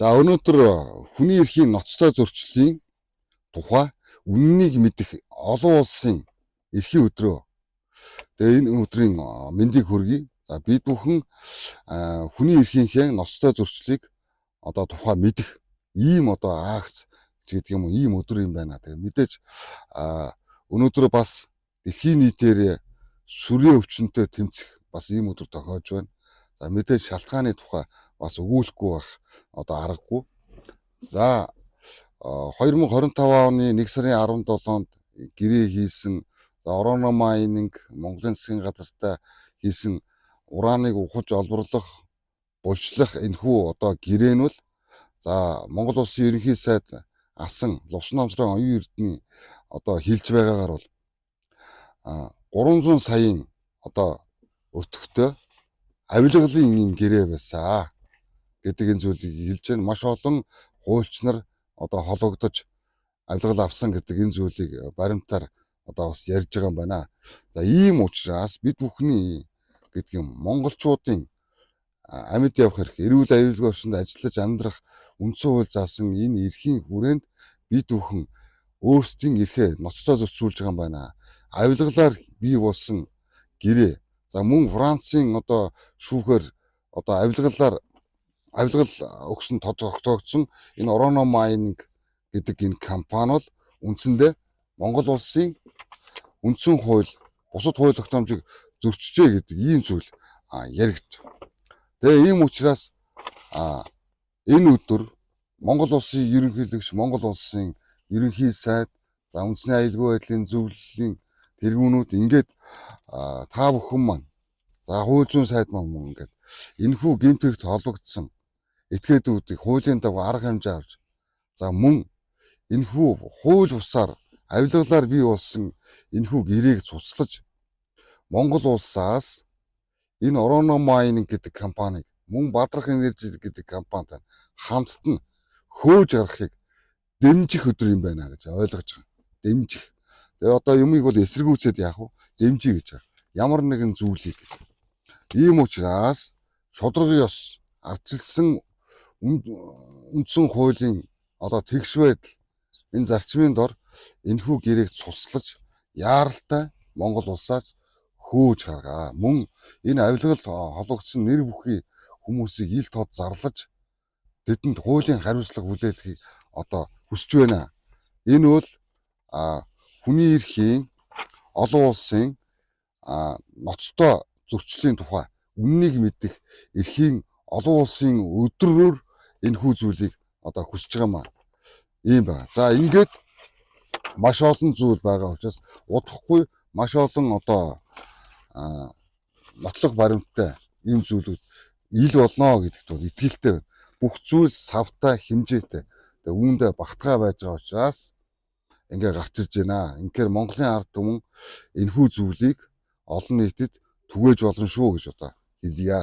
За өнөөдөр хүний эрхийн ноцтой зөрчлийн тухай үннийг мэдэх олон улсын эрхийн өдрөө. Тэгээ энэ өдрийн мэндийг хүргэе. За бид бүхэн хүний эрхийнхээ ноцтой зөрчлийг тухай мэдэх ийм аагц гэдэг юм уу, ийм өдөр юм байна. Тэгээ мэдээж өнөөдөр бас дэлхийн нийтээр сүрийн өвчнөд тэмцэх бас ийм өдөр тохиож байна. За мэдээж шалтгааны тухай бас өгүүлэхгүй байх аргагүй. За 2025 оны 1 сарын 17-нд гэрээ хийсэн Orano Mining Монголын засгийн газартай хийсэн урааныг ухаж олборлох, булчлах энэхүү гэрээ нь бол за Монгол улсын ерөнхий сайд асан Лувсан намсрын оюун эрдэнэ хэлж байгаагаар бол 300 саяын өтгтөө авилгалын юм гэрээ байсан гэдэг энэ зүйлийг хэлж байна. Маш олон хуульч нар хологдож авилгал авсан гэдэг энэ зүйлийг баримтаар бас ярьж байгаа юм байна. За ийм учраас бид бүхний гэдэг юм монголчуудын амьд явах эрх, эрүүл аюулгүй орчинд ажиллаж амьдрах үндсэн хууль заасан энэ эрхийн хүрээнд бид бүхэн өөрсдийн эрхээ ноцтой зөрчүүлж байгаа юм байна. Авилгалаар бий болсон гэрээ. За мөн Францын шүүхээр авилгал өгсөн тогтоогдсон энэ Orano Mining гэдэг энэ компани бол үндсэндээ Монгол улсын үндсэн хууль, бусад хууль тогтоомжийг зөрчижээ гэдэг ийм зүйл яригдж байна. Тэгээ ийм учраас энэ өдөр Монгол улсын ерөнхийлөгч, Монгол улсын ерөнхий сайд, за үндэсний аюулгүй байдлын зөвлөлийн тэргүүнүүд ингээд та бүхэн маань, за хууль зүйн сайд маань ингээд энэхүү гэмт хэрэгт холбогдсон этгээдүүдийг хуулийн дагуу арга хэмжээ авч, за мөн энэхүү хууль бусаар авилгалаар бий болсон энэхүү гэрээг цуцлаж Монгол улсаас энэ Orano Mining гэдэг компанийг мөн Бадрах Энержи гэдэг компанитай хамтд нь хөөж гаргахыг дэмжих өдөр юм байна гэж ойлгож байгаа. Дэмжих. Тэгээ юмыг бол эсэргүүцээд яах вэ? Дэмжиж гэж байгаа. Ямар нэгэн зүйлийг гэж. Ийм учраас шударга ёс, ардчилсан үндсэн хуулийн тэгш байдал энэ зарчмын дор энэхүү гэрээг цуслаж яаралтай Монгол улсаас хөөж гаргаа. Мөн энэ авилгал хологдсон нэр бүхий хүмүүсийг ил тод зарлаж тэдэнд хуулийн хариуцлага хүлээлгэхийг хүсэж байна. Энэ бол хүний эрхийн олон улсын ноцтой зөрчлийн тухай үннийг мэдэх эрхийн олон улсын өдрөөр энэхүү зүйлийг хүсэж байгаа маа. Ийм байна. За ингээд маш олон зүйл байгаа учраас удахгүй маш олон нотлох баримттай ийм зүйлүүд ил болно гэдэгт бол итгэлтэй байна. Бүх зүйл савтай, хэмжээтэй. Тэгээ үүндээ багтгаа байж байгаа учраас ингээ гарч ирж байна. Инхээр Монголын ард түмэн энэхүү зүйлийг олон нийтэд түгээж болно шүү гэж хэлье.